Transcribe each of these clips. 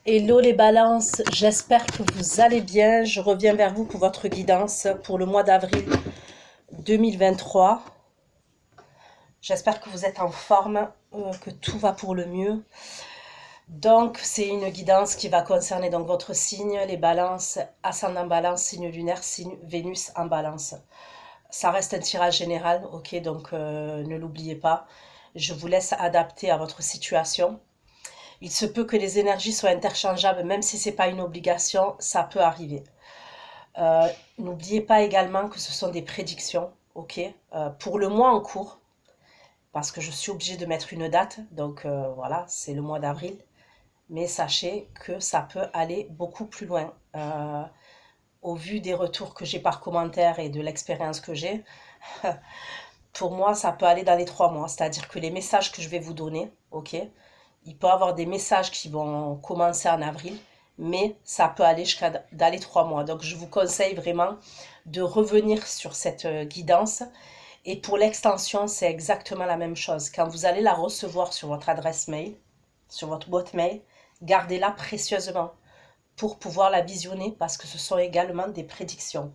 Hello les balances, j'espère que vous allez bien. Je reviens vers vous pour votre guidance pour le mois d'avril 2023. J'espère que vous êtes en forme, que tout va pour le mieux. Donc c'est une guidance qui va concerner donc votre signe, les balances, ascendant balance, signe lunaire, signe Vénus en balance. Ça reste un tirage général, ok, donc ne l'oubliez pas. Je vous laisse adapter à votre situation. Il se peut que les énergies soient interchangeables, même si ce n'est pas une obligation, ça peut arriver. N'oubliez pas également que ce sont des prédictions, ok, pour le mois en cours, parce que je suis obligée de mettre une date, donc voilà, c'est le mois d'avril. Mais sachez que ça peut aller beaucoup plus loin. Au vu des retours que j'ai par commentaire et de l'expérience que j'ai, pour moi, ça peut aller dans les 3 mois. C'est-à-dire que les messages que je vais vous donner, ok, il peut y avoir des messages qui vont commencer en avril, mais ça peut aller jusqu'à dans les 3 mois. Donc, je vous conseille vraiment de revenir sur cette guidance. Et pour l'extension, c'est exactement la même chose. Quand vous allez la recevoir sur votre adresse mail, sur votre boîte mail, gardez-la précieusement pour pouvoir la visionner parce que ce sont également des prédictions.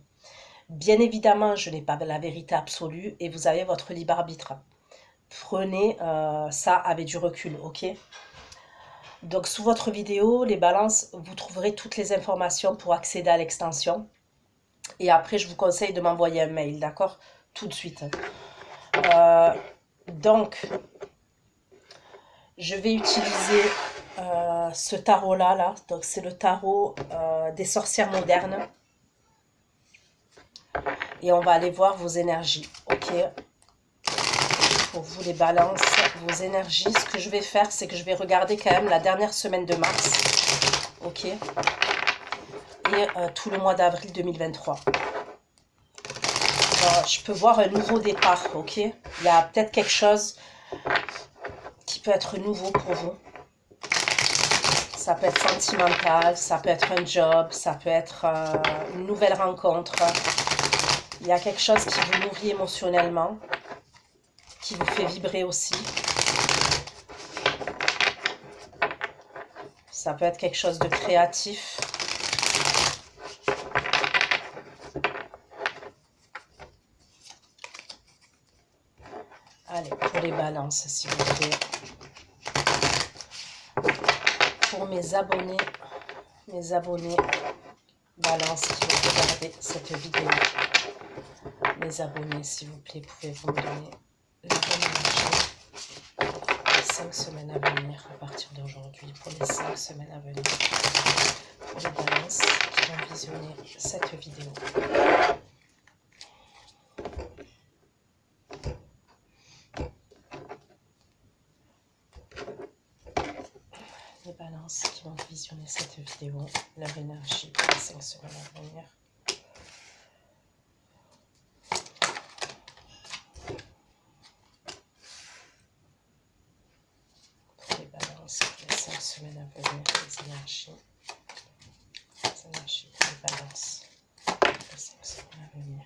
Bien évidemment, je n'ai pas la vérité absolue et vous avez votre libre arbitre. Prenez ça avec du recul, ok? Donc sous votre vidéo, les balances, vous trouverez toutes les informations pour accéder à l'extension. Et après, je vous conseille de m'envoyer un mail, d'accord? Tout de suite. Donc, je vais utiliser ce tarot-là. Là. Donc, c'est le tarot des sorcières modernes. Et on va aller voir vos énergies, ok? Pour vous les balances, vos énergies. Ce que je vais faire, c'est que je vais regarder quand même la dernière semaine de mars, ok? Et tout le mois d'avril 2023. Alors, je peux voir un nouveau départ, ok? Il y a peut-être quelque chose qui peut être nouveau pour vous. Ça peut être sentimental, ça peut être un job, ça peut être une nouvelle rencontre. Il y a quelque chose qui vous nourrit émotionnellement, qui vous fait vibrer aussi. Ça peut être quelque chose de créatif. Allez, pour les balances, s'il vous plaît. Pour mes abonnés balance qui vont regarder cette vidéo. Les abonnés, s'il vous plaît, pouvez-vous me donner la bonne énergie pour les 5 semaines à venir à partir d'aujourd'hui, pour les 5 semaines à venir, pour les balances qui vont visionner cette vidéo. Les balances qui vont visionner cette vidéo, leur énergie pour les 5 semaines à venir. Pour les balances pour les 5 semaines à venir, les énergies pour les balances pour les 5 semaines à venir.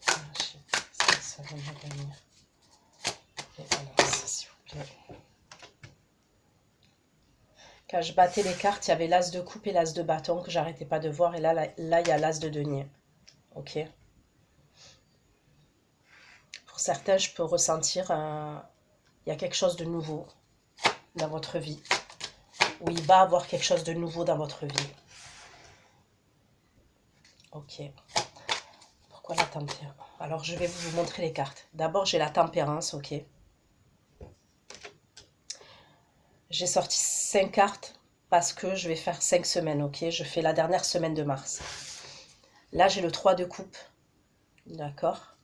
Énergie pour les 5 semaines à venir. Les balances, s'il vous plaît. Quand je battais les cartes, il y avait l'as de coupe et l'as de bâton que j'arrêtais pas de voir. Et là, il y a l'as de denier. Ok. Pour certains, je peux ressentir il y a quelque chose de nouveau dans votre vie. Ou il va avoir quelque chose de nouveau dans votre vie. Ok. Pourquoi la tempérance? Alors, je vais vous montrer les cartes. D'abord, j'ai la tempérance, ok. J'ai sorti 5 cartes parce que je vais faire 5 semaines, ok. Je fais la dernière semaine de mars. Là, j'ai le 3 de coupe, d'accord.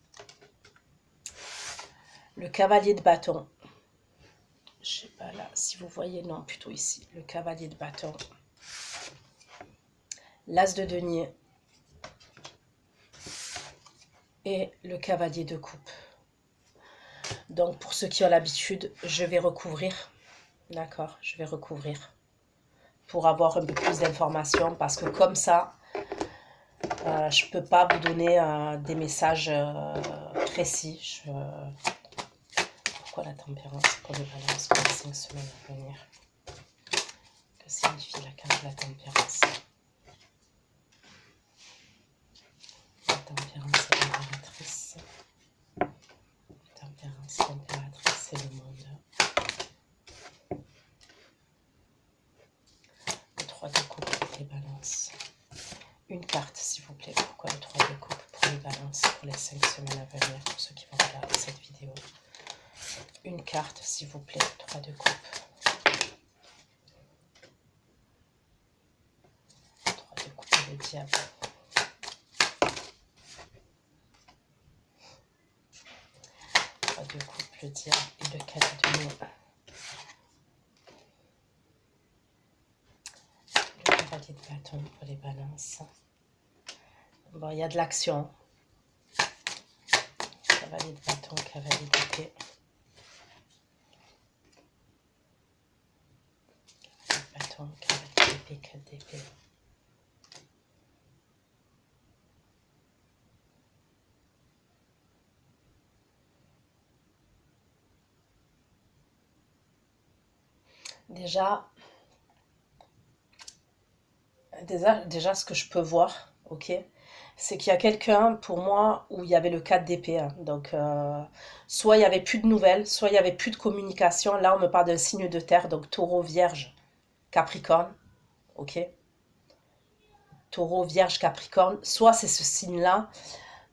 Le cavalier de bâton. Je sais pas là, si vous voyez, non, plutôt ici. Le cavalier de bâton. L'as de denier. Et le cavalier de coupe. Donc, pour ceux qui ont l'habitude, je vais recouvrir. D'accord, je vais recouvrir. Pour avoir un peu plus d'informations. Parce que comme ça, je ne peux pas vous donner des messages précis. Pourquoi la tempérance pour les balances pour les 5 semaines à venir? Que signifie la carte de la tempérance? La tempérance est l'impératrice. La tempérance, l'impératrice, c'est le monde. Le 3 de coupe pour les balances. Une carte, s'il vous plaît. Pourquoi le 3 de coupe pour les balances pour les 5 semaines à venir, pour ceux qui vont regarder cette vidéo? Une carte, s'il vous plaît. 3 de coupe. 3 de coupe et le diable. 3 de coupe, le diable et le 4 de denier. Le cavalier de bâton pour les balances. Bon, il y a de l'action. Cavalier de bâton, cavalier d'épée. Cavalier de bâton, cavalier d'épée, 4 d'épée. Déjà, ce que je peux voir, ok, c'est qu'il y a quelqu'un, pour moi, où il y avait le 4 d'épée. Hein. Donc, soit il n'y avait plus de nouvelles, soit il n'y avait plus de communication. Là, on me parle d'un signe de terre, donc taureau, vierge, capricorne, ok. Taureau, vierge, capricorne. Soit c'est ce signe-là,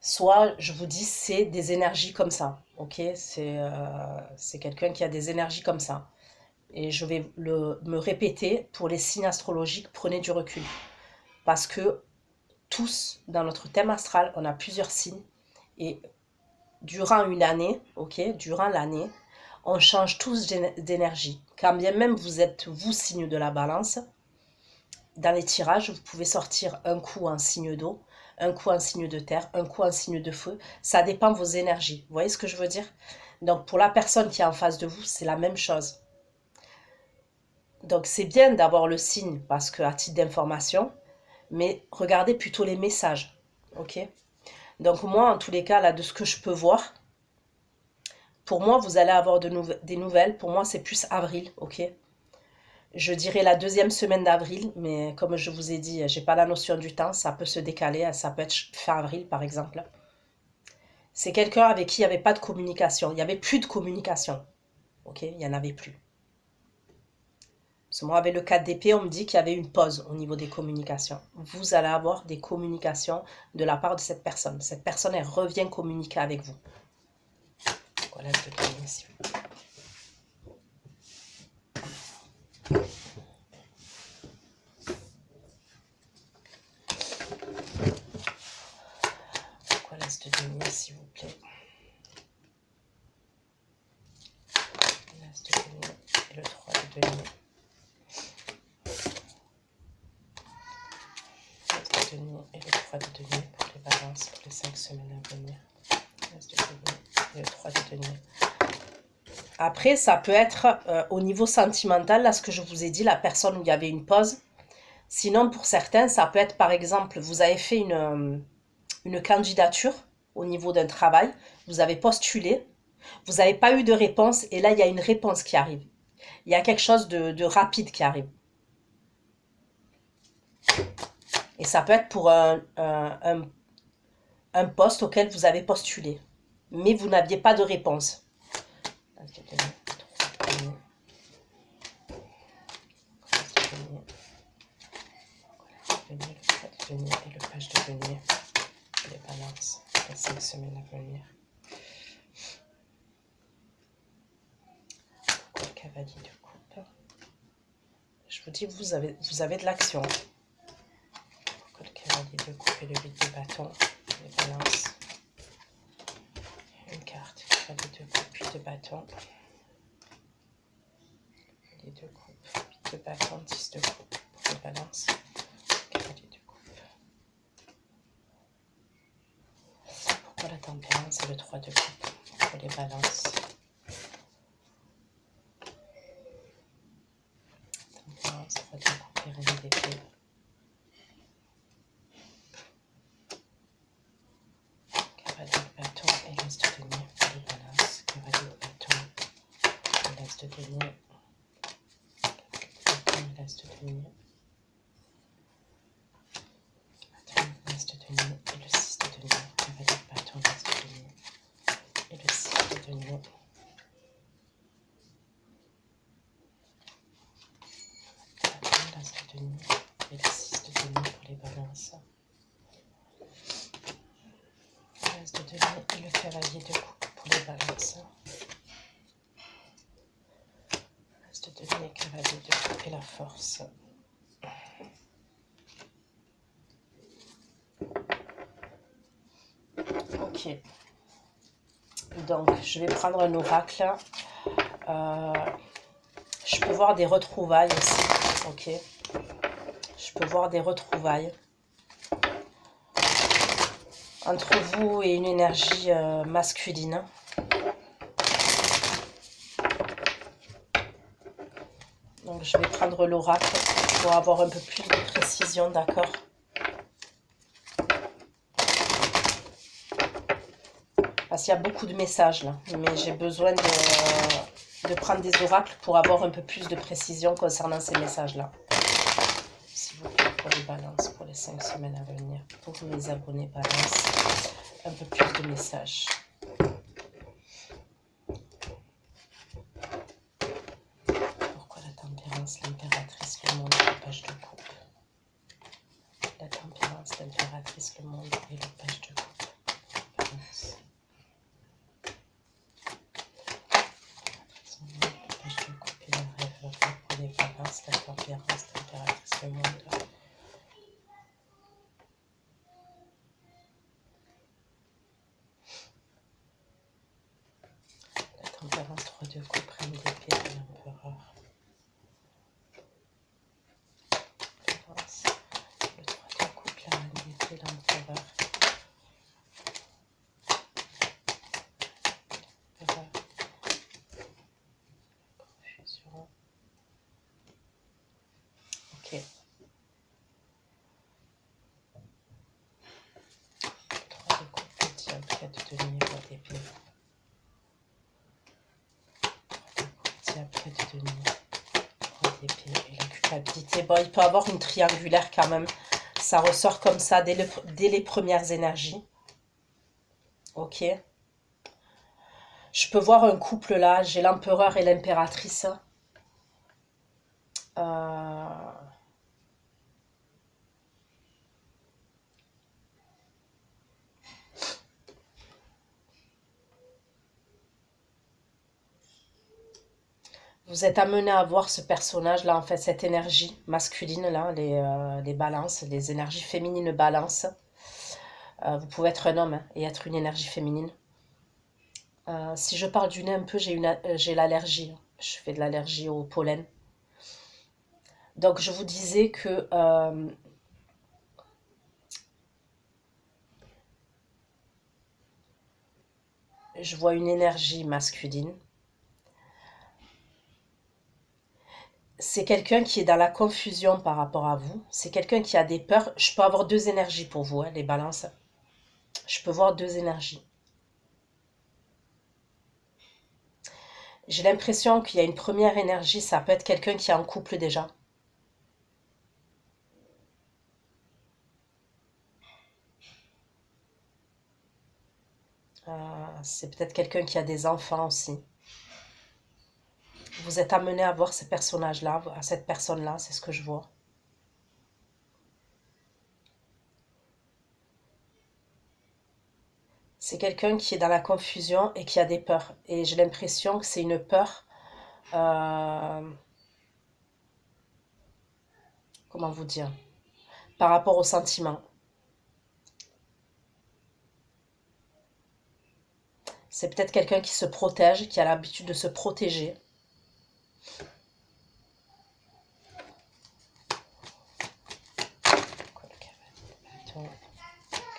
soit, je vous dis, c'est des énergies comme ça, ok. C'est quelqu'un qui a des énergies comme ça. Et je vais me répéter, pour les signes astrologiques, prenez du recul. Parce que tous, dans notre thème astral, on a plusieurs signes. Et durant une année, ok, durant l'année, on change tous d'énergie. Quand bien même vous êtes, vous, signe de la balance, dans les tirages, vous pouvez sortir un coup en signe d'eau, un coup en signe de terre, un coup en signe de feu. Ça dépend de vos énergies. Vous voyez ce que je veux dire? Donc, pour la personne qui est en face de vous, c'est la même chose. Donc, c'est bien d'avoir le signe, parce que à titre d'information, mais regardez plutôt les messages, ok? Donc moi, en tous les cas, là, de ce que je peux voir, pour moi, vous allez avoir des nouvelles. Pour moi, c'est plus avril, ok? Je dirais la deuxième semaine d'avril, mais comme je vous ai dit, j'ai pas la notion du temps, ça peut se décaler, ça peut être fin avril, par exemple. C'est quelqu'un avec qui il n'y avait pas de communication, il n'y avait plus de communication, ok? Il n'y en avait plus. Parce que moi, avec le 4 d'épée, on me dit qu'il y avait une pause au niveau des communications. Vous allez avoir des communications de la part de cette personne. Cette personne, elle revient communiquer avec vous. Voilà, je te donne ici. Pourquoi l'as de denier, s'il vous plaît? L'as de denier et le 3 de denier. L'as de denier et le 3 de denier pour les balances pour les 5 semaines à venir. L'as de denier et le 3 de denier. Après, ça peut être au niveau sentimental, là, ce que je vous ai dit, la personne où il y avait une pause. Sinon, pour certains, ça peut être, par exemple, vous avez fait une candidature au niveau d'un travail, vous avez postulé, vous n'avez pas eu de réponse, et là, il y a une réponse qui arrive. Il y a quelque chose de rapide qui arrive. Et ça peut être pour un poste auquel vous avez postulé, mais vous n'aviez pas de réponse. Et le page de denier, les balances, les 5 semaines à venir. Pourquoi le cavalier de coupe? Je vous dis, vous avez de l'action. Pourquoi le cavalier de coupe et le 8 de bâton, les balances? Une carte, cavalier de coupe, 8 de bâton. Les 2 coupes, 8 de bâton, 10 de coupe pour les balances. Cavalier de coupe. Pourquoi la tempérance et le 3 de coupe pour les balances? Tempérance, 3 de coupe et reine d'épée. Cavalier de bâton et l'as de denier pour les balances. Cavalier de bâton denier. L'as de denier et le 6 de denier. Cavalier de bâton, l'as de denier et le 6 de denier. L'as de denier et le 6 de denier pour les balances. L'as de denier et le cavalier de coupe pour les balances. L'as de denier, cavalier de coupe et la force. Ok. Donc, je vais prendre un oracle. Je peux voir des retrouvailles aussi. Ok. Je peux voir des retrouvailles entre vous et une énergie masculine. Donc, je vais prendre l'oracle pour avoir un peu plus de précision, d'accord? Parce qu'il y a beaucoup de messages là, mais j'ai besoin de prendre des oracles pour avoir un peu plus de précision concernant ces messages-là. S'il vous plaît, pour les balances, pour les 5 semaines à venir, pour mes abonnés balance, un peu plus de messages. Pourquoi la tempérance, l'impératrice, le monde et le page de coupe? La tempérance, l'impératrice, le monde et le page de coupe. Balance. Pour les balances, la tempérance, l'impératrice, le monde. La tempérance, 3 de coupe, reine d'épée et l'empereur. Balance, le 3 de coupe, la reine d'épée, l'empereur. Confusion. Ok. 3 de coupe, le diable, 4 de denier, roi d'épée. 3 de coupe, diable, 4 de denier, roi d'épée et la culpabilité. Bon, il peut y avoir une triangulaire quand même. Ça ressort comme ça dès les premières énergies. Ok. Je peux voir un couple là. J'ai l'empereur et l'impératrice. Vous êtes amené à voir ce personnage-là, en fait, cette énergie masculine-là, les balances, les énergies féminines balance. Vous pouvez être un homme hein, et être une énergie féminine. Si je parle du nez un peu, j'ai l'allergie. Je fais de l'allergie au pollen. Donc, je vous disais que je vois une énergie masculine. C'est quelqu'un qui est dans la confusion par rapport à vous. C'est quelqu'un qui a des peurs. Je peux avoir deux énergies pour vous, hein, les balances. Je peux voir deux énergies. J'ai l'impression qu'il y a une première énergie. Ça peut être quelqu'un qui est en couple déjà. C'est peut-être quelqu'un qui a des enfants aussi. Vous êtes amené à voir ces personnages-là, à cette personne-là, c'est ce que je vois. C'est quelqu'un qui est dans la confusion et qui a des peurs. Et j'ai l'impression que c'est une peur... comment vous dire? Par rapport aux sentiments. C'est peut-être quelqu'un qui se protège, qui a l'habitude de se protéger.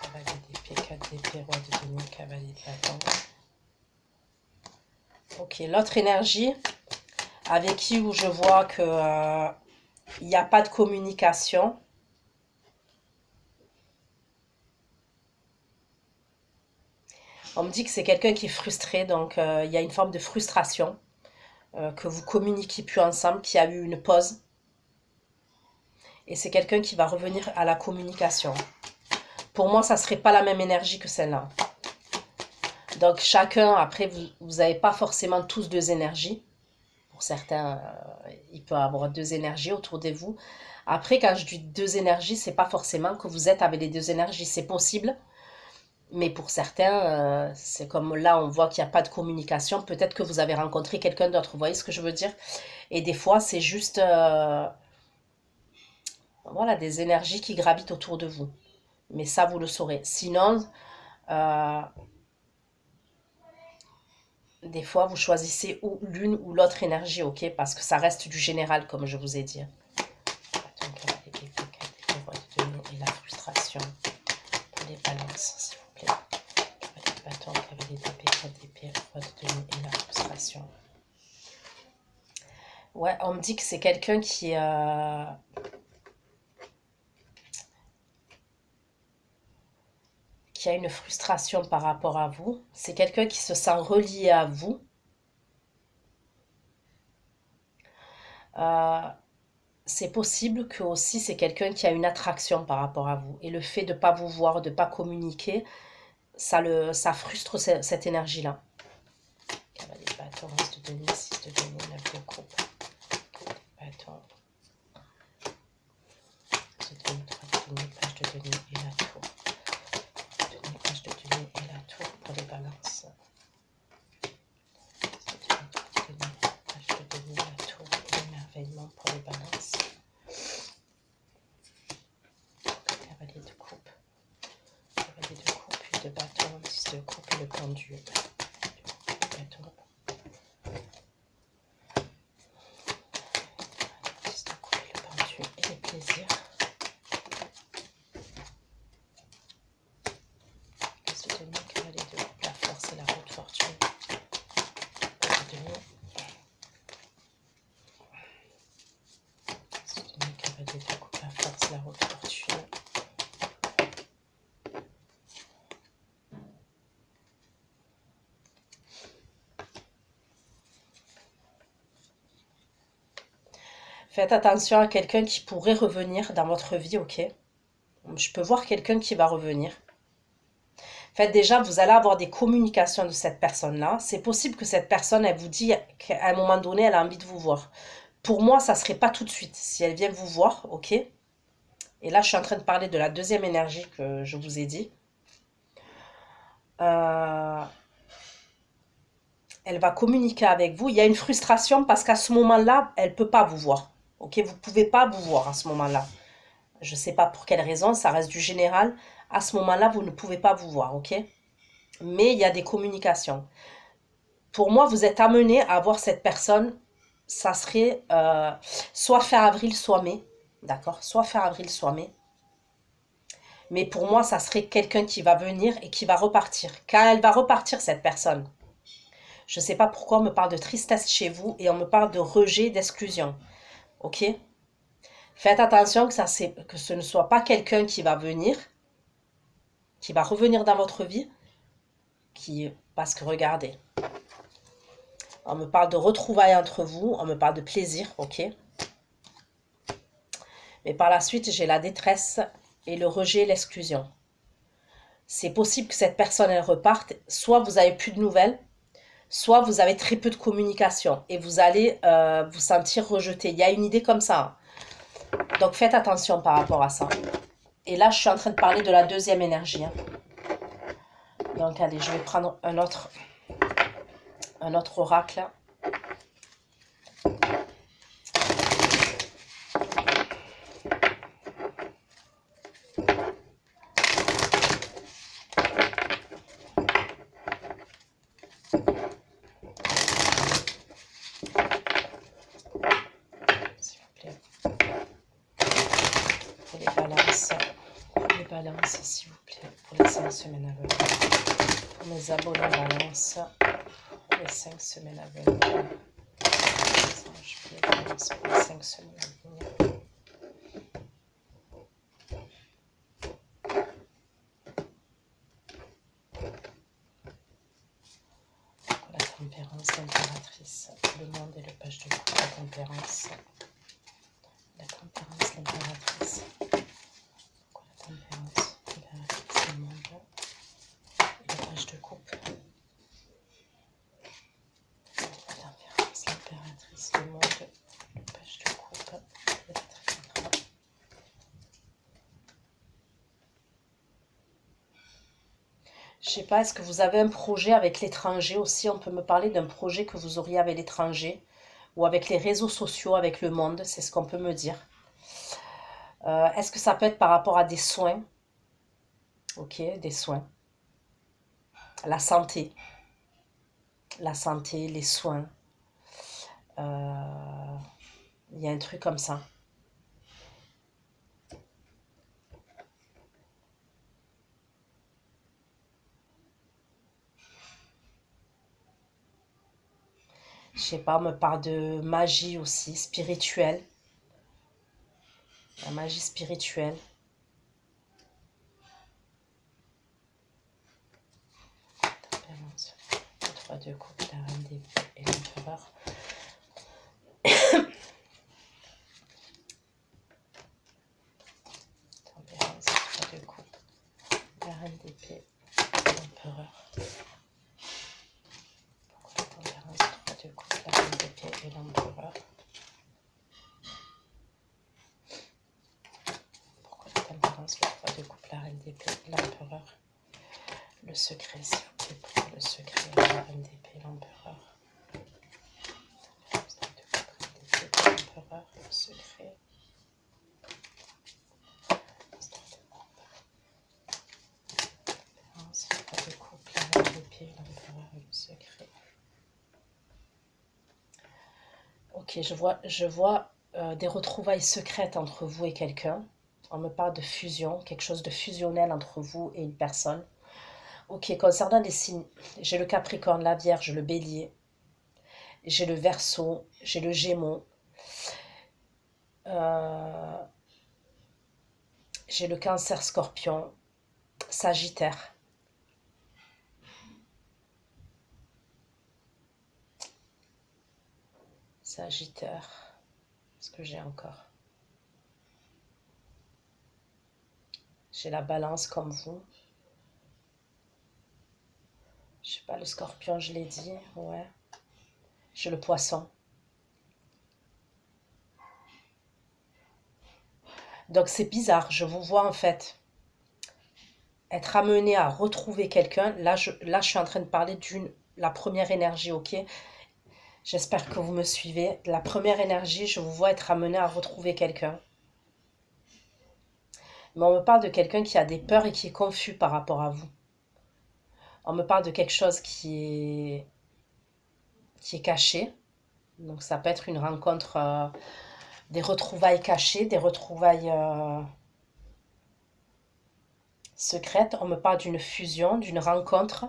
Cavalier d'épée, 4 d'épée, roi de denier, cavalier de bâton. Ok, l'autre énergie, avec qui où je vois que il n'y a pas de communication. On me dit que c'est quelqu'un qui est frustré, donc il y a une forme de frustration, que vous communiquez plus ensemble, qu'il y a eu une pause. Et c'est quelqu'un qui va revenir à la communication. Pour moi, ça ne serait pas la même énergie que celle-là. Donc chacun, après, vous n'avez pas forcément tous deux énergies. Pour certains, il peut y avoir deux énergies autour de vous. Après, quand je dis deux énergies, c'est pas forcément que vous êtes avec les deux énergies. C'est possible. Mais pour certains, c'est comme là, on voit qu'il n'y a pas de communication. Peut-être que vous avez rencontré quelqu'un d'autre. Vous voyez ce que je veux dire? Et des fois, c'est juste voilà, des énergies qui gravitent autour de vous. Mais ça, vous le saurez. Sinon, des fois, vous choisissez ou l'une ou l'autre énergie, ok? Parce que ça reste du général, comme je vous ai dit. Et la frustration pour les balances, s'il vous plaît. Les bâtons, cavalier d'épée, roi de denier et la frustration. Ouais, on me dit que c'est quelqu'un qui a une frustration par rapport à vous. C'est quelqu'un qui se sent relié à vous. C'est possible que aussi c'est quelqu'un qui a une attraction par rapport à vous. Et le fait de ne pas vous voir, de ne pas communiquer, ça frustre cette énergie-là. Cavalier de bâton, reste de denier, 6 de denier, 9 de coupe. Bâton. De denier, 3 de denier, page de denier et la tour. Denier, page de denier et la tour pour les balances. Page de denier, la tour et l'émerveillement pour les balances. Cavalier de coupe. Cavalier de coupe, 8 de bâton, 10 de coupe et le pendule. Bâton. 10 de coupe et le pendule et les plaisirs. Les souvenirs, cavalier de coupe, la force et la haute fortune. Souvenirs, cavalier de coupe, la force, la haute fortune. Faites attention à quelqu'un qui pourrait revenir dans votre vie, ok? Je peux voir quelqu'un qui va revenir. Faites déjà, vous allez avoir des communications de cette personne-là. C'est possible que cette personne, elle vous dit qu'à un moment donné, elle a envie de vous voir. Pour moi, ça ne serait pas tout de suite. Si elle vient vous voir, ok? Et là, je suis en train de parler de la deuxième énergie que je vous ai dit. Elle va communiquer avec vous. Il y a une frustration parce qu'à ce moment-là, elle ne peut pas vous voir. Ok, vous ne pouvez pas vous voir à ce moment-là. Je ne sais pas pour quelle raison, ça reste du général. À ce moment-là, vous ne pouvez pas vous voir, ok? Mais il y a des communications. Pour moi, vous êtes amené à voir cette personne. Ça serait soit fin avril, soit mai. D'accord? Soit fin avril, soit mai. Mais pour moi, ça serait quelqu'un qui va venir et qui va repartir. Quand elle va repartir, cette personne, je ne sais pas pourquoi on me parle de tristesse chez vous et on me parle de rejet, d'exclusion. Ok? Faites attention que ce ne soit pas quelqu'un qui va venir, qui va revenir dans votre vie, parce que regardez, on me parle de retrouvailles entre vous, on me parle de plaisir, ok? Mais par la suite, j'ai la détresse et le rejet, l'exclusion. C'est possible que cette personne, elle reparte, soit vous n'avez plus de nouvelles, soit vous avez très peu de communication et vous allez vous sentir rejeté. Il y a une idée comme ça. Donc faites attention par rapport à ça. Et là, je suis en train de parler de la deuxième énergie. Donc allez, je vais prendre un autre oracle. Balance, s'il vous plaît, pour les 5 semaines à venir. Pour mes abonnés balance, pour les 5 semaines à venir. Je fais les balances pour les 5 semaines à venir. Pour la tempérance, l'impératrice, le monde et le page de coupe, la tempérance. La tempérance, l'impératrice. Pourquoi la tempérance, l'impératrice, le monde et le page de coupe. La tempérance, l'impératrice, le monde, le page de coupe et la triade. Je sais pas, est-ce que vous avez un projet avec l'étranger aussi? On peut me parler d'un projet que vous auriez avec l'étranger ou avec les réseaux sociaux, avec le monde, c'est ce qu'on peut me dire. Est-ce que ça peut être par rapport à des soins? Ok, des soins. La santé, les soins. Il y a un truc comme ça. Je sais pas, on me parle de magie aussi, spirituelle. La magie spirituelle. Tempérance. Le 3 de coupe, la reine d'épée et l'empereur. Tempérance, 3 de coupe, la reine d'épée et l'empereur. Pourquoi la tempérance, 3 de coupe, la reine d'épée et l'empereur? Pourquoi la tempérance, le 3 de coupe, la reine d'épée et l'empereur? Le secret, s'il vous plaît, pour le secret, la reine d'épée et l'empereur. Tempérance, 3 de coupe, reine d'épée et l'empereur, le secret. Ok, je vois des retrouvailles secrètes entre vous et quelqu'un. On me parle de fusion, quelque chose de fusionnel entre vous et une personne. Ok, concernant les signes, j'ai le Capricorne, la Vierge, le Bélier, j'ai le Verseau, j'ai le Gémeaux, j'ai le Cancer, Scorpion, Sagittaire. Sagittaire, ce que j'ai encore. J'ai la Balance comme vous. Je sais pas, le Scorpion, je l'ai dit, ouais. J'ai le Poisson. Donc c'est bizarre, je vous vois en fait être amené à retrouver quelqu'un. Là, je suis en train de parler la première énergie, ok? J'espère que vous me suivez. La première énergie, je vous vois être amené à retrouver quelqu'un. Mais on me parle de quelqu'un qui a des peurs et qui est confus par rapport à vous. On me parle de quelque chose qui est caché. Donc ça peut être une rencontre, des retrouvailles cachées, des retrouvailles secrètes. On me parle d'une fusion, d'une rencontre.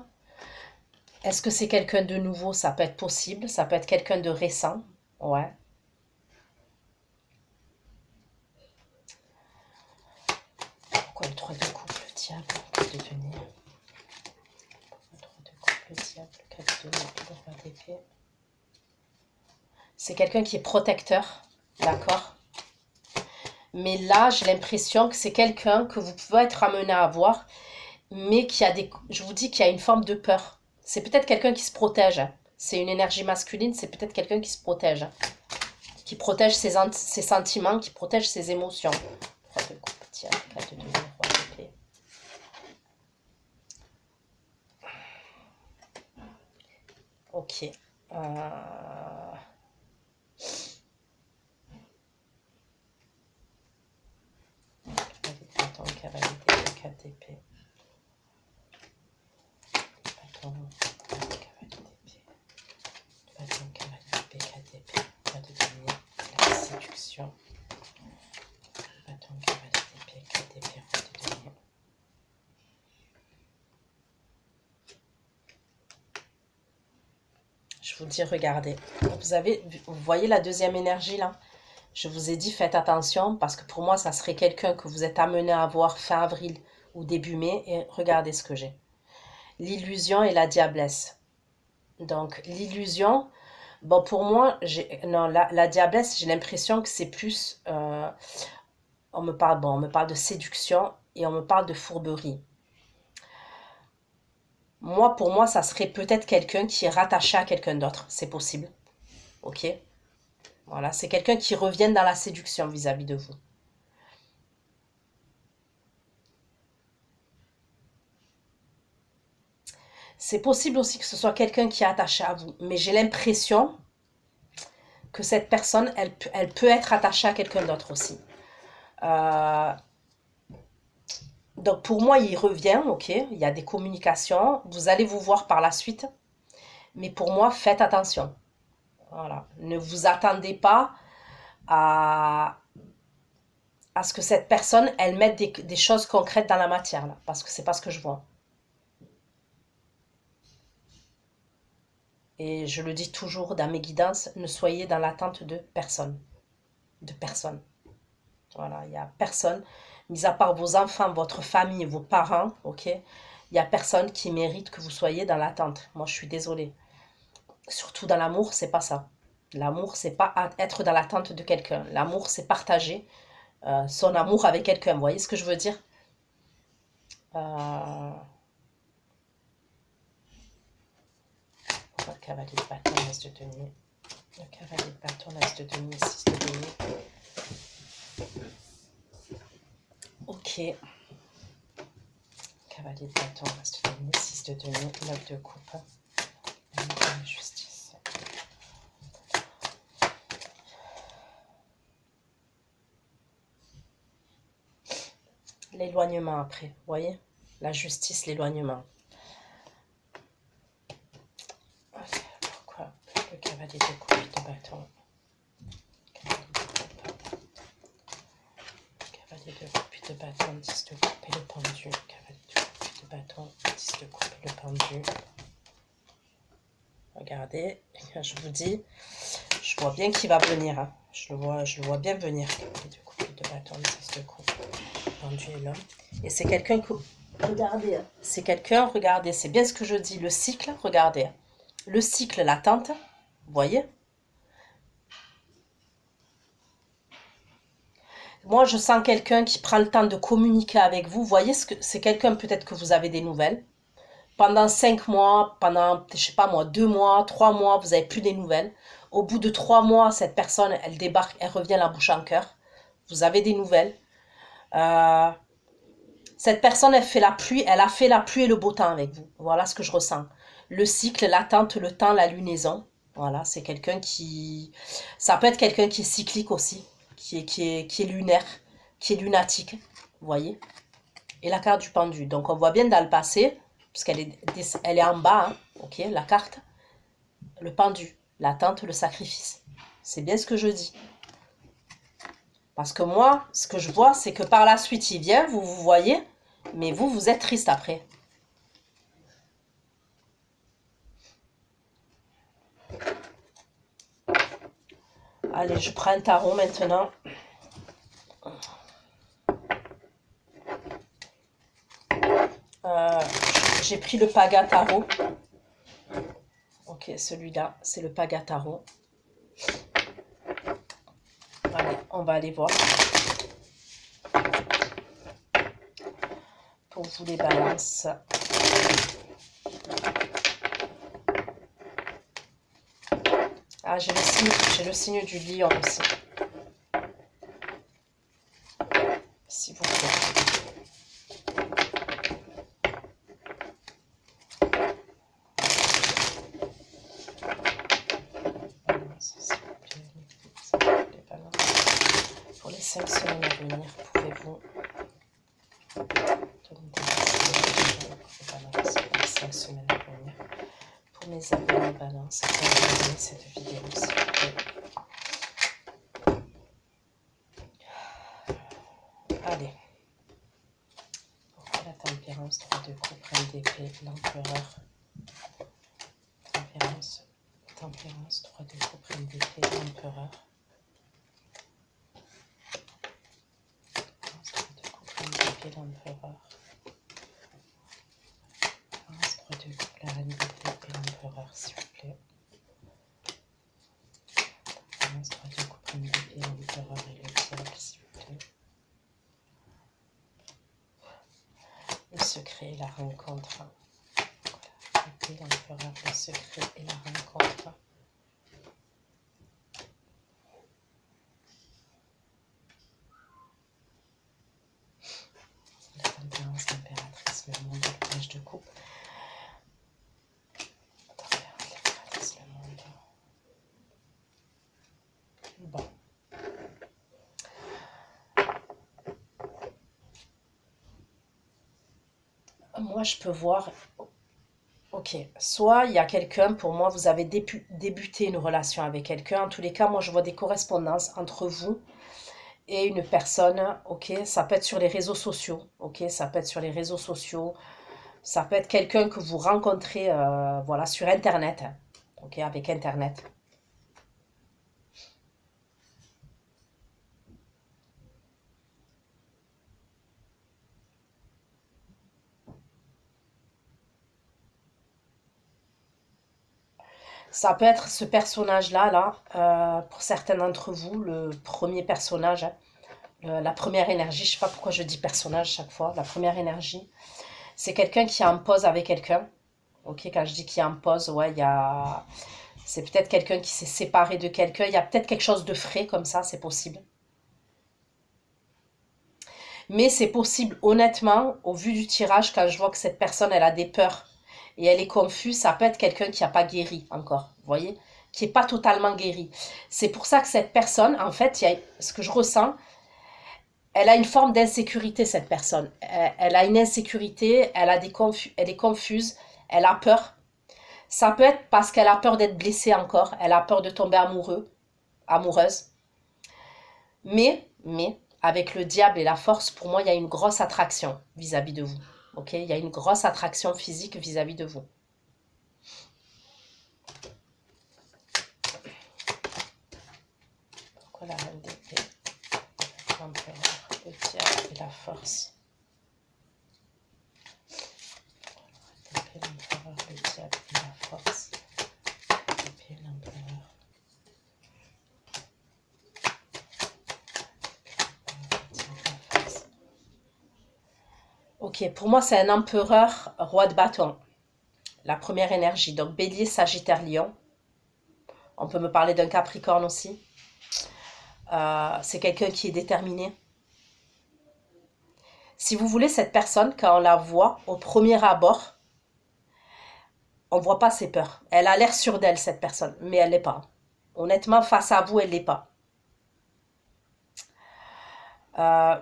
Est-ce que c'est quelqu'un de nouveau? Ça peut être possible. Ça peut être quelqu'un de récent. Ouais. Pourquoi le 3 de coupe, le diable, le 4 de denier? Pourquoi le 3 de coupe, le diable, le 4 de denier, le roi d'épée? C'est quelqu'un qui est protecteur, d'accord? Mais là, j'ai l'impression que c'est quelqu'un que vous pouvez être amené à voir, mais qui a je vous dis qu'il y a une forme de peur. C'est peut-être quelqu'un qui se protège. C'est une énergie masculine, c'est peut-être quelqu'un qui se protège. Qui protège ses sentiments, qui protège ses émotions. 3 de coupe, diable, 4 de denier, roi d'épée. Ok. Bâton, cavalier d'épée, 4 d'épée. Bâton, cavalier d'épée. Bâton, cavalier d'épée, 4 d'épée. Roi de denier, la séduction. Bâton, cavalier d'épée, 4 d'épée, roi de denier. Je vous dis, regardez. Vous voyez la deuxième énergie là? Je vous ai dit, faites attention parce que pour moi, ça serait quelqu'un que vous êtes amené à voir fin avril ou début mai. Et regardez ce que j'ai. L'illusion et la diablesse. Donc, l'illusion, bon, pour moi, non, la diablesse, j'ai l'impression que c'est plus on me parle, bon, on me parle de séduction et on me parle de fourberie. Moi, pour moi, ça serait peut-être quelqu'un qui est rattaché à quelqu'un d'autre. C'est possible. Ok? Voilà, c'est quelqu'un qui revient dans la séduction vis-à-vis de vous. C'est possible aussi que ce soit quelqu'un qui est attaché à vous. Mais j'ai l'impression que cette personne, elle peut être attachée à quelqu'un d'autre aussi. Donc pour moi, il revient, ok, il y a des communications, vous allez vous voir par la suite, mais pour moi, faites attention. Voilà, ne vous attendez pas à ce que cette personne, elle mette des choses concrètes dans la matière, là, parce que c'est pas ce que je vois. Et je le dis toujours dans mes guidances, ne soyez dans l'attente de personne. De personne. Voilà, il n'y a personne, mis à part vos enfants, votre famille, vos parents, ok, il n'y a personne qui mérite que vous soyez dans l'attente. Moi, je suis désolée. Surtout dans l'amour, c'est pas ça. L'amour, c'est pas être dans l'attente de quelqu'un. L'amour, c'est partager son amour avec quelqu'un. Vous voyez ce que je veux dire? Le cavalier de bâton, l'as de denier. Le cavalier de bâton, l'as de denier, 6 de denier. Ok. Cavalier de bâton, l'as de denier, 6 de denier, 9 de coupe. La justice. L'éloignement après, vous voyez? La justice, l'éloignement. Pourquoi le cavalier de coupe de bâton? Cavalier de coupe de bâton, 10 de coupe et le pendu. Cavalier de coupe de bâton, 10 de coupe et le pendu. Regardez, je vous dis, je vois bien qu'il va venir. Hein. Je le vois bien venir. Cavalier de coupe de bâton, 10 de coupe, pendu et l'homme. Et c'est quelqu'un que... Regardez, c'est quelqu'un, regardez, c'est bien ce que je dis, le cycle, regardez. Le cycle, l'attente, vous voyez? Moi, je sens quelqu'un qui prend le temps de communiquer avec vous. Vous voyez, c'est quelqu'un peut-être que vous avez des nouvelles. Pendant 5 mois, pendant, je sais pas moi, 2 mois, 3 mois, vous n'avez plus des nouvelles. Au bout de 3 mois, cette personne, elle débarque, elle revient la bouche en cœur. Vous avez des nouvelles. Cette personne, elle a fait la pluie et le beau temps avec vous. Voilà ce que je ressens. Le cycle, l'attente, le temps, la lunaison. Voilà, c'est quelqu'un qui... Ça peut être quelqu'un qui est cyclique aussi, qui est lunaire, qui est lunatique, vous voyez. Et la carte du pendu. Donc on voit bien dans le passé, puisqu'elle est en bas, hein, ok, la carte, le pendu, l'attente, le sacrifice. C'est bien ce que je dis. Parce que moi, ce que je vois, c'est que par la suite, il vient, vous voyez, mais vous êtes triste après. Allez, je prends un tarot maintenant. J'ai pris le Paga Tarot. Ok, celui-là, c'est le Paga Tarot. Allez, on va aller voir. Pour vous les balances. Ah, j'ai le signe du lion aussi. S'il vous plaît. Pour les 5 semaines à venir, pouvez-vous donner des balances pour les 5 semaines à venir? Pour mes abonnés balance, regardez cette vidéo s'il vous plaît. Allez. Pourquoi la tempérance, 3 de coupe, reine d'épée, l'empereur. Tempérance, 3 de coupe, reine d'épée, l'empereur. Tempérance, 3 de coupe, reine d'épée, l'empereur. Tempérance, 3 de coupe, la reine d'épée et l'empereur, s'il vous plaît. Tempérance, 3 de coupe, reine d'épée, l'empereur et le diable, s'il vous plaît. secret et la rencontre. L'épée, l'empereur, le secret et la rencontre. La tempérance, l'impératrice, le monde, le page de coupe. L'impératrice, le monde. Bon. Moi, je peux voir... Ok, soit il y a quelqu'un, pour moi, vous avez débuté une relation avec quelqu'un. En tous les cas, moi, je vois des correspondances entre vous et une personne. Ok, ça peut être sur les réseaux sociaux. Ok, ça peut être sur les réseaux sociaux. Ça peut être quelqu'un que vous rencontrez, voilà, sur Internet. Ok, avec Internet. Ça peut être ce personnage-là, pour certains d'entre vous, le premier personnage, hein, la première énergie. Je sais pas pourquoi je dis personnage chaque fois. La première énergie, c'est quelqu'un qui est en pause avec quelqu'un. Ok, quand je dis qu'il est en pause, ouais, c'est peut-être quelqu'un qui s'est séparé de quelqu'un. Il y a peut-être quelque chose de frais comme ça, c'est possible. Mais c'est possible, honnêtement, au vu du tirage, quand je vois que cette personne, elle a des peurs et elle est confuse, ça peut être quelqu'un qui n'a pas guéri encore, vous voyez, qui n'est pas totalement guéri. C'est pour ça que cette personne, en fait, ce que je ressens, elle a une forme d'insécurité, cette personne. Elle a une insécurité, elle est confuse, elle a peur. Ça peut être parce qu'elle a peur d'être blessée encore, elle a peur de tomber amoureuse. Mais, avec le diable et la force, pour moi, il y a une grosse attraction vis-à-vis de vous. Ok, il y a une grosse attraction physique vis-à-vis de vous. Pourquoi la reine d'épée, l'empereur, le diable et la force? L'épée, l'empereur, le diable et la force. L'épée, l'empereur. Ok, pour moi, c'est un empereur, roi de bâton. La première énergie. Donc, bélier, sagittaire, lion. On peut me parler d'un capricorne aussi. C'est quelqu'un qui est déterminé. Si vous voulez, cette personne, quand on la voit au premier abord, on ne voit pas ses peurs. Elle a l'air sûre d'elle, cette personne, mais elle ne l'est pas. Honnêtement, face à vous, elle ne l'est pas.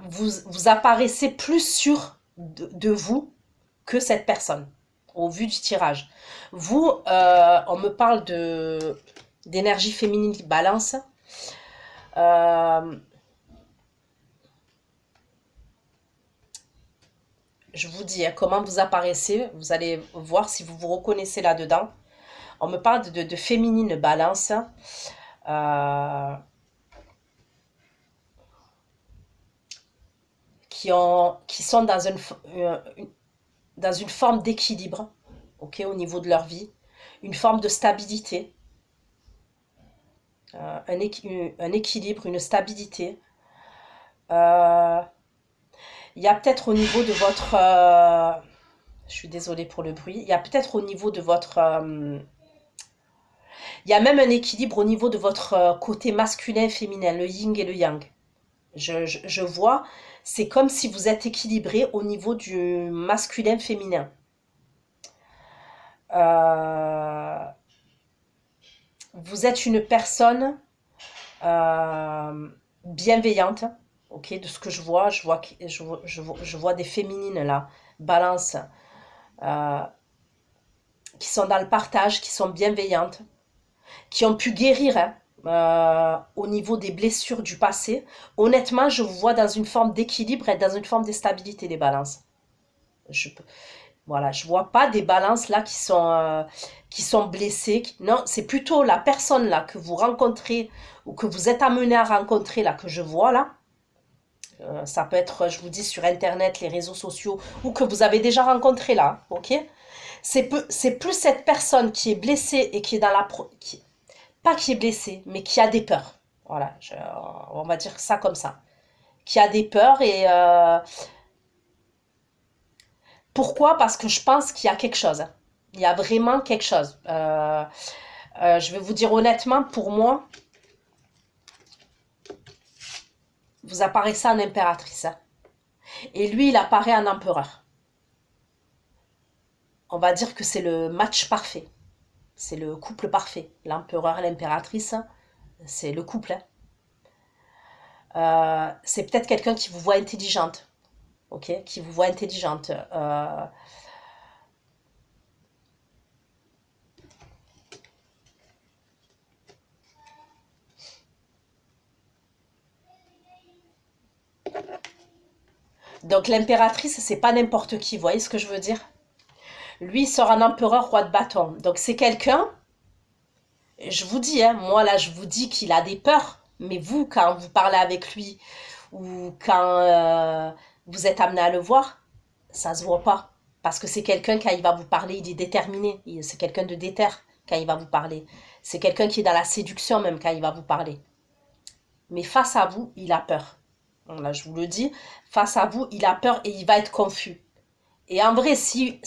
Vous apparaissez plus sûr de vous que cette personne, au vu du tirage. Vous, on me parle d'énergie féminine balance. Je vous dis comment vous apparaissez. Vous allez voir si vous vous reconnaissez là-dedans. On me parle de féminine balance. Qui sont dans une forme d'équilibre, ok, au niveau de leur vie, une forme de stabilité, un équilibre, une stabilité. Il y a peut-être au niveau de votre... je suis désolée pour le bruit. Il y a peut-être au niveau de votre... il y a même un équilibre au niveau de votre côté masculin et féminin, le yin et le yang. Je vois, c'est comme si vous êtes équilibré au niveau du masculin-féminin. Vous êtes une personne bienveillante, ok, de ce que je vois, je vois des féminines là, balance, qui sont dans le partage, qui sont bienveillantes, qui ont pu guérir, hein, au niveau des blessures du passé. Honnêtement, je vous vois dans une forme d'équilibre et dans une forme de stabilité, les balances. Voilà, je vois pas des balances là qui sont blessées. Non, c'est plutôt la personne là que vous rencontrez ou que vous êtes amené à rencontrer là que je vois là. Ça peut être, je vous dis, sur Internet, les réseaux sociaux, ou que vous avez déjà rencontré là, ok? C'est plus cette personne qui est blessée et qui est dans la... pas qui est blessée, mais qui a des peurs. Voilà, on va dire ça comme ça. Qui a des peurs et Pourquoi? Parce que je pense qu'il y a quelque chose. Il y a vraiment quelque chose. Je vais vous dire honnêtement, pour moi, vous apparaissez en impératrice. Hein. Et lui, il apparaît en empereur. On va dire que c'est le match parfait. C'est le couple parfait. L'empereur et l'impératrice, c'est le couple. Hein. C'est peut-être quelqu'un qui vous voit intelligente. Ok, qui vous voit intelligente. Donc l'impératrice, c'est pas n'importe qui, vous voyez ce que je veux dire? Lui, il sort un empereur roi de bâton. Donc c'est quelqu'un, je vous dis, hein, moi là, je vous dis qu'il a des peurs. Mais vous, quand vous parlez avec lui, ou quand vous êtes amené à le voir, ça se voit pas. Parce que c'est quelqu'un, quand il va vous parler, il est déterminé. C'est quelqu'un de déter quand il va vous parler. C'est quelqu'un qui est dans la séduction même quand il va vous parler. Mais face à vous, il a peur. Là, je vous le dis, face à vous, il a peur et il va être confus. Et en vrai, si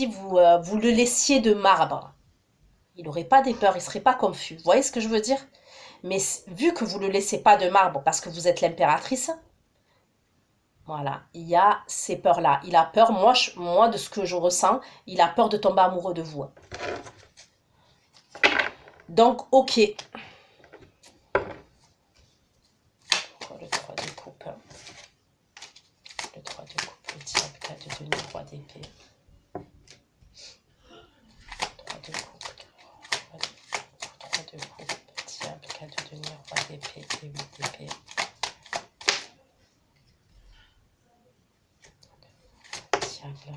vous le laissiez de marbre, il n'aurait pas des peurs, il ne serait pas confus. Vous voyez ce que je veux dire? Mais vu que vous ne le laissez pas de marbre parce que vous êtes l'impératrice, voilà, il y a ces peurs-là. Il a peur, moi, de ce que je ressens, il a peur de tomber amoureux de vous. Donc, ok. Le 3 de coupe. Le 3 de coupe, le diable, 4 de denier, roi d'épée. 3 de coupe, 3 de coupe, diable, 4 de denier, roi d'épée et 8 d'épée. Diable.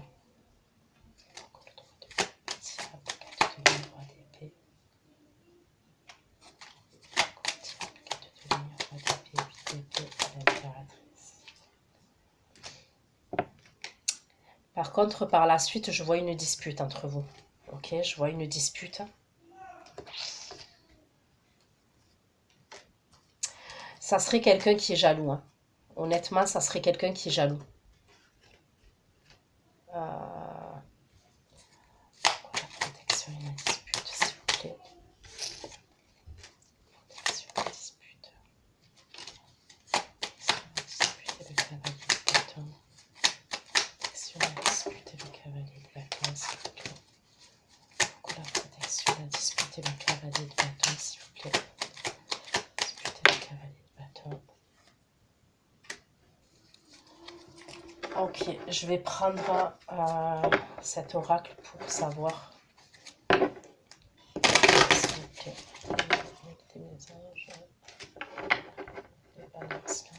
Encore le 3 de coupe, diable, 4 de denier, roi d'épée. Diable, 4 de denier, roi d'épée, 8 d'épée et l'impératrice. Par contre, par la suite, je vois une dispute entre vous. Ok, je vois une dispute. Ça serait quelqu'un qui est jaloux. Hein. Honnêtement, ça serait quelqu'un qui est jaloux. La protection et la dispute, s'il vous plaît. Protection et dispute. Protection et le cavalier de bâton. Protection et la dispute et le cavalier de bâton, s'il vous plaît. Pourquoi la protection, la dispute et le cavalier de bâton, s'il vous plaît. Dispute et le cavalier de bâton. Ok, je vais prendre cet oracle pour savoir. S'il vous plaît. Des messages. Les balances là.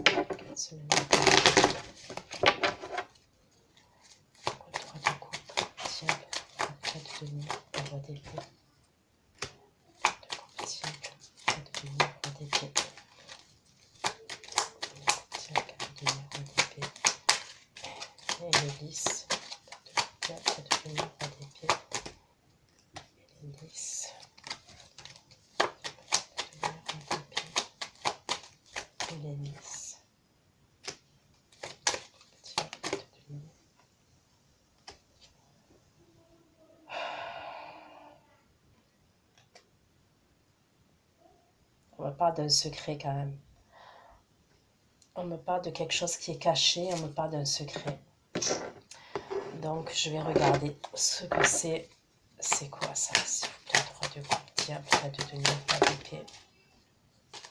4 semaines. Pourquoi 3 de coupe? Diable. 4 de denier. Roi d'épée. 4 de coupe. Diable. 4 de denier. Roi d'épée. Diable. 4 de denier. Roi d'épée. Et le lys, 4 de denier, roi d'épée. Et le lys, 4 de denier, roi d'épée. Et les lys, 4 de denier. On me parle d'un secret quand même. On me parle de quelque chose qui est caché, on me parle d'un secret. Donc, je vais regarder ce que c'est. C'est quoi ça, s'il vous plaît? 3 de coupe, diable, 4 de denier, roi d'épée.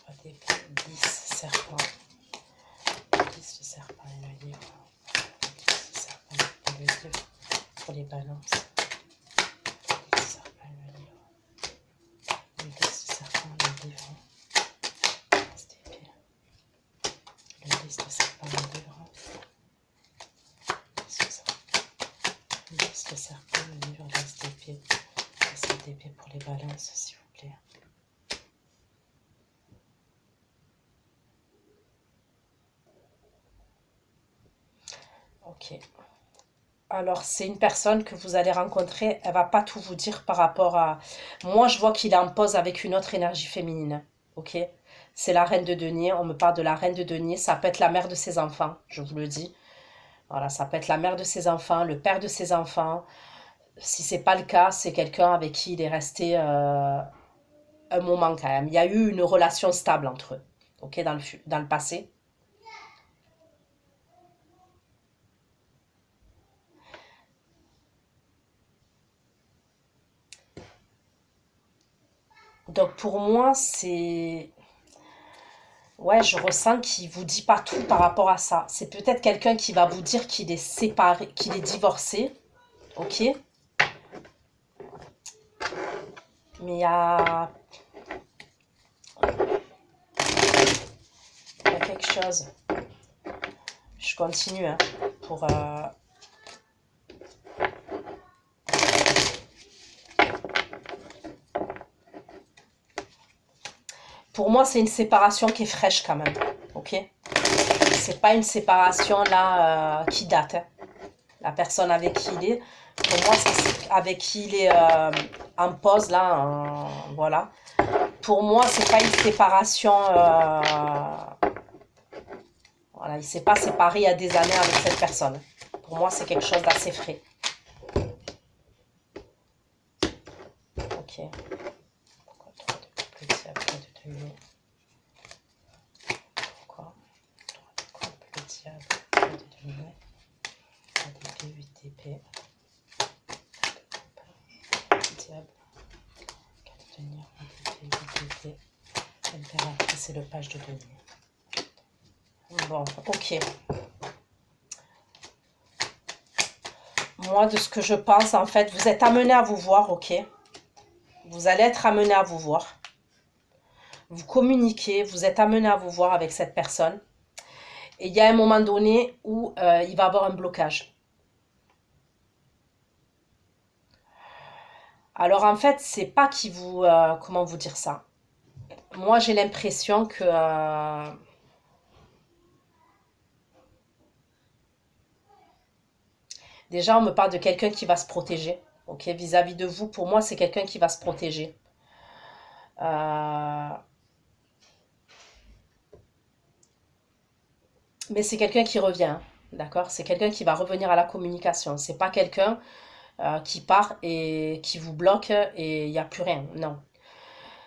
Roi d'épée, 10, serpent. 10 de serpent et le livre. 10 de serpent et le livre pour les balances. 10 de serpent et le livre. Le 10 de serpent et le livre. Le 10 de serpent et le livre. Le 10 de serpent, le livre, l'as d'épée. L'as d'épée pour les balances, s'il vous plaît. Ok. Alors, c'est une personne que vous allez rencontrer. Elle va pas tout vous dire par rapport à... Moi, je vois qu'il est en pause avec une autre énergie féminine. ok? C'est la reine de denier, on me parle de la reine de denier, ça peut être la mère de ses enfants, je vous le dis. Voilà, ça peut être la mère de ses enfants, le père de ses enfants. Si c'est pas le cas, c'est quelqu'un avec qui il est resté un moment quand même. Il y a eu une relation stable entre eux, ok, dans le passé. Donc pour moi, c'est... Ouais, je ressens qu'il vous dit pas tout par rapport à ça. C'est peut-être quelqu'un qui va vous dire qu'il est séparé, qu'il est divorcé, ok? Mais il y a quelque chose. Je continue, hein, pour... Pour moi, c'est une séparation qui est fraîche quand même, ok? C'est pas une séparation là qui date, hein. La personne avec qui il est, pour moi, c'est avec qui il est en pause là, voilà. Pour moi, c'est pas une séparation. Voilà, il s'est pas séparé il y a des années avec cette personne. Pour moi, c'est quelque chose d'assez frais. Ok. Pourquoi 3 de couple diable, 3 de denier? Pourquoi 3 de couple diable, 3 de denier, 3 d'épée, 8 d'épée, diable, 4 de denier, 1 d'épée, 8 d'épée, impératrice et le page de denier. Bon, ok. Moi, de ce que je pense, en fait, vous êtes amené à vous voir, ok? Vous allez être amené à vous voir. Vous communiquez, vous êtes amené à vous voir avec cette personne. Et il y a un moment donné où il va y avoir un blocage. Alors, en fait, c'est pas qu'il vous... comment vous dire ça? Moi, j'ai l'impression que... déjà, on me parle de quelqu'un qui va se protéger. Ok, vis-à-vis de vous, pour moi, c'est quelqu'un qui va se protéger. Euh, Mais c'est quelqu'un qui revient, hein, d'accord? C'est quelqu'un qui va revenir à la communication. C'est pas quelqu'un qui part et qui vous bloque et il n'y a plus rien. Non.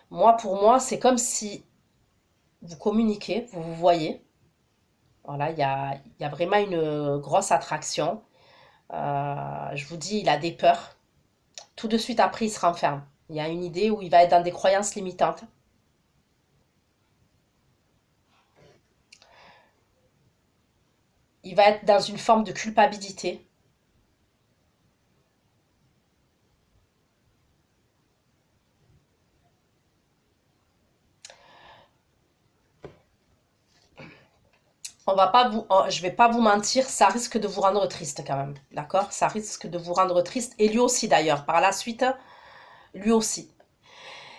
Moi, pour moi, c'est comme si vous communiquez, vous vous voyez. Voilà, il y a vraiment une grosse attraction. Je vous dis, il a des peurs. Tout de suite après, il se renferme. Il y a une idée où il va être dans des croyances limitantes. Il va être dans une forme de culpabilité. Je vais pas vous mentir, ça risque de vous rendre triste quand même, d'accord? Ça risque de vous rendre triste, et lui aussi d'ailleurs, par la suite, lui aussi.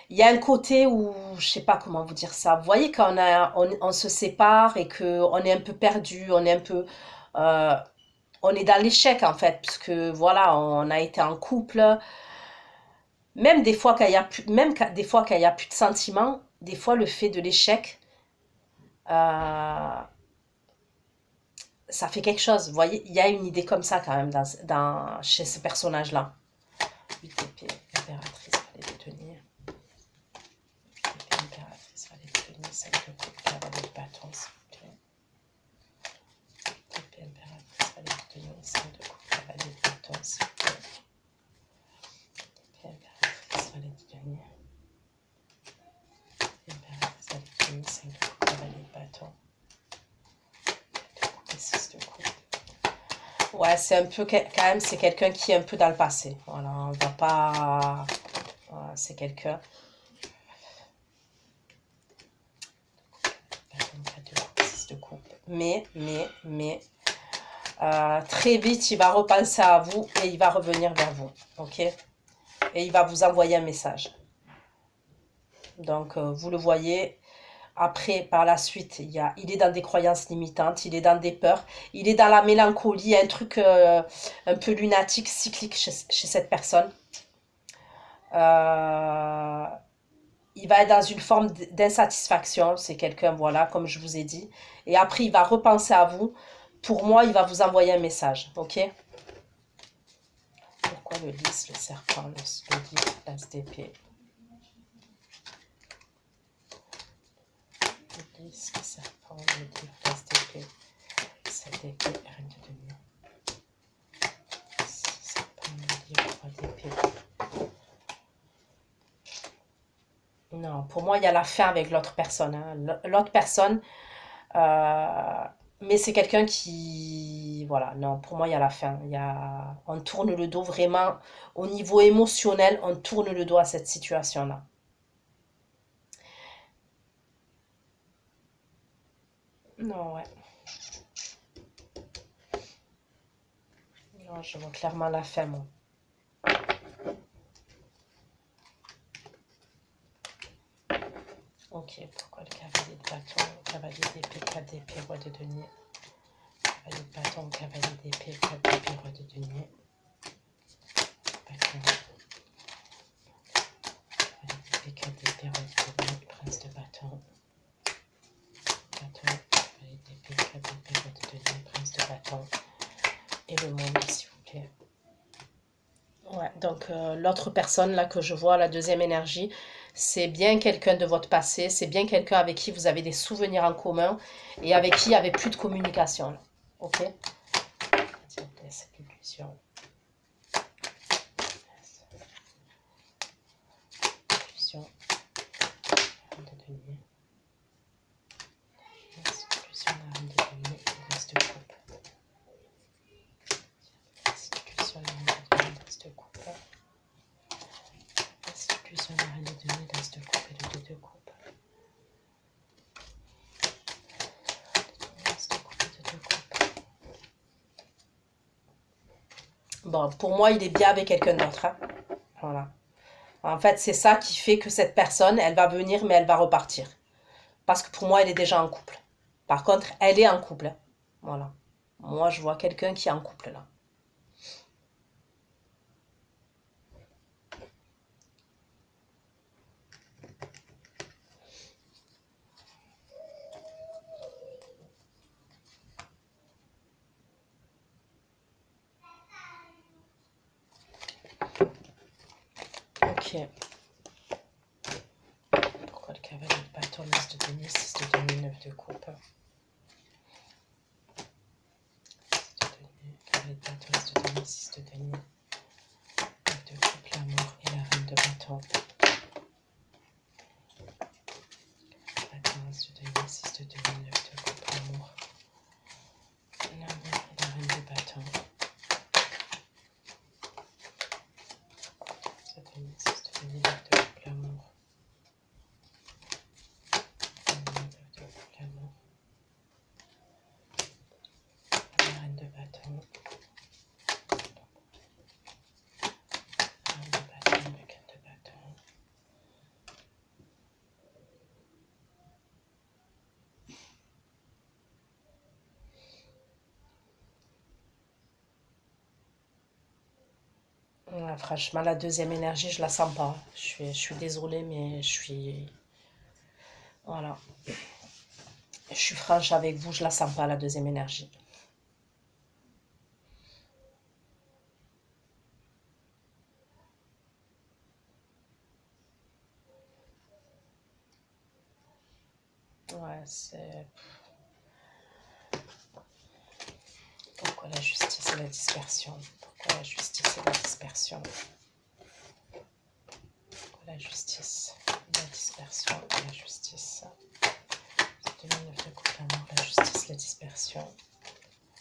Il y a un côté où, je sais pas comment vous dire ça, vous voyez quand on se sépare et qu'on est un peu perdu, euh, on est dans l'échec en fait, puisque voilà, on a été en couple, même des fois quand il y a plus, des fois quand il y a plus de sentiments, des fois le fait de l'échec, euh, ça fait quelque chose. Vous voyez, il y a une idée comme ça quand même chez ce personnage-là. 8 épées, impératrice, fallait détenir. 8 épées, impératrice, fallait détenir. 5 de coupe, cavalier de bâton, s'il vous plaît. 8 épées, impératrice, fallait détenir. 5 de coupe, cavalier de bâton, s'il vous plaît. 8 épées, impératrice, fallait détenir. Impératrice, fallait détenir. 5 de coupe, cavalier de bâton. 6 de coupe. Ouais, c'est un peu, quand même, c'est quelqu'un qui est un peu dans le passé. Voilà, on va pas... Voilà, c'est quelqu'un... de coupe. Mais, très vite, il va repenser à vous et il va revenir vers vous. Ok? Et il va vous envoyer un message. Donc, vous le voyez... Après, par la suite, il est dans des croyances limitantes, il est dans des peurs, il est dans la mélancolie, un truc un peu lunatique, cyclique chez cette personne. Euh, il va être dans une forme d'insatisfaction. C'est quelqu'un, voilà, comme je vous ai dit. Et après, il va repenser à vous. Pour moi, il va vous envoyer un message, ok? Pourquoi le lys, le serpent, le lys, l'as d'épée? Le lys, le serpent, le lys, l'as d'épée. Cette épée, reine de denier. Serpent, le lys, roi d'épée. Non, pour moi, il y a la fin avec l'autre personne. Hein. L'autre personne, mais c'est quelqu'un qui... Voilà, non, pour moi, il y a la fin. On tourne le dos vraiment, au niveau émotionnel, on tourne le dos à cette situation-là. Non, ouais. Non, je vois clairement la fin, moi. Ok, pourquoi le cavalier de bâton, cavalier d'épée, 4 d'épée, roi de denier. Cavalier de bâton, cavalier d'épée, 4 d'épée, roi de denier. Bâton. Cavalier d'épée, 4 d'épée, roi de denier, prince de bâton. Bâton, cavalier d'épée, 4 d'épée, roi de denier, prince de bâton. Et le monde, s'il vous plaît. Ouais, donc l'autre personne là que je vois, la deuxième énergie, c'est bien quelqu'un de votre passé, c'est bien quelqu'un avec qui vous avez des souvenirs en commun et avec qui il n'y avait plus de communication. Là. Ok? Cette illusion. Illusion. De denier. Illusion, la reine de denier, reste de coupe. Illusion, la reine de denier, reste de coupe. Illusion, la reine de denier, reste de coupe et de deux de coupe. Bon, pour moi, il est bien avec quelqu'un d'autre. Hein. Voilà. En fait, c'est ça qui fait que cette personne, elle va venir, mais elle va repartir. Parce que pour moi, elle est déjà en couple. Par contre, elle est en couple. Voilà. Moi, je vois quelqu'un qui est en couple, là. Ok. Pourquoi le cavalier de bâton, l'as de denier, 6 de denier, 9 de coupe. Cavalier de bâton, l'as de denier, 6 de denier, 9 de coupe, l'amour et la reine de bâton. Bâton, l'as de denier, 6 de denier, 9 de coupe, l'amour. L'amour et la reine de bâton. 6 de denier, 6 de denier, 9 de coupe, l'amour. La reine de bâton. Reine de bâton, le 4 de bâton. Ouais, franchement, la deuxième énergie, je la sens pas. Je suis désolée, mais je suis... Voilà. Je suis franche avec vous, je la sens pas, la deuxième énergie. Ouais, c'est... Pourquoi la justice et la dispersion? Pourquoi la justice et la dispersion? Pourquoi la justice et la dispersion et la justice? 2009 de coupe, l'amour, la justice, la dispersion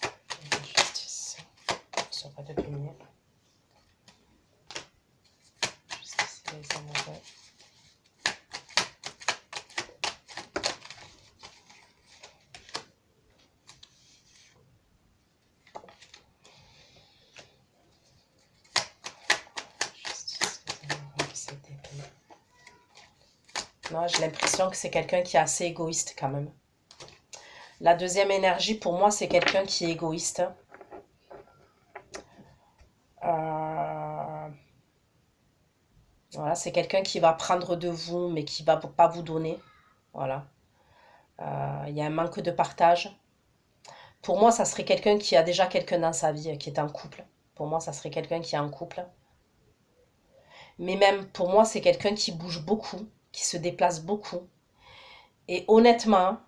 et la justice. Ce roi de denier. Justice et les amoureux. Non, j'ai l'impression que c'est quelqu'un qui est assez égoïste quand même. La deuxième énergie, pour moi, c'est quelqu'un qui est égoïste. Voilà, c'est quelqu'un qui va prendre de vous, mais qui va pas vous donner. Voilà. Il y a un manque de partage. Pour moi, ça serait quelqu'un qui a déjà quelqu'un dans sa vie, qui est en couple. Pour moi, ça serait quelqu'un qui est en couple. Mais même, pour moi, c'est quelqu'un qui bouge beaucoup, qui se déplace beaucoup. Et honnêtement,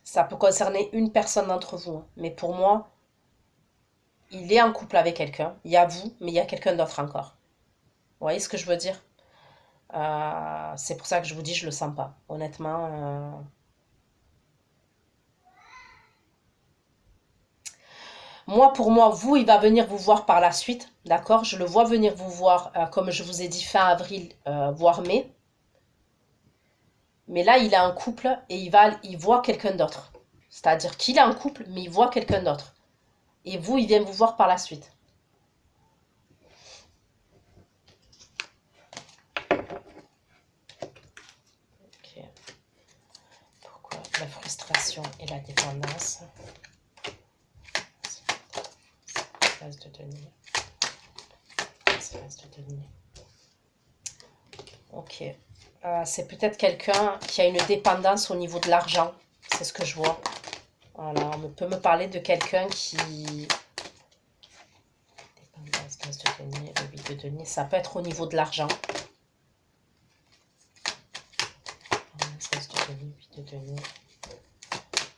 ça peut concerner une personne d'entre vous. Mais pour moi, il est en couple avec quelqu'un. Il y a vous, mais il y a quelqu'un d'autre encore. Vous voyez ce que je veux dire? C'est pour ça que je vous dis, je le sens pas. Honnêtement, moi, pour moi, vous, il va venir vous voir par la suite, d'accord? Je le vois venir vous voir, comme je vous ai dit, fin avril, voire mai. Mais là, il est en couple et il voit quelqu'un d'autre. C'est-à-dire qu'il est en couple, mais il voit quelqu'un d'autre. Et vous, il vient vous voir par la suite. Ok. Pourquoi la frustration et la dépendance? Phase de denier. Phase de denier. Ok. C'est peut-être quelqu'un qui a une dépendance au niveau de l'argent. C'est ce que je vois. Voilà, on peut me parler de quelqu'un qui... Dépendance, phase de denier, le 8 de denier. Ça peut être au niveau de l'argent. Phase de denier, 8 de denier.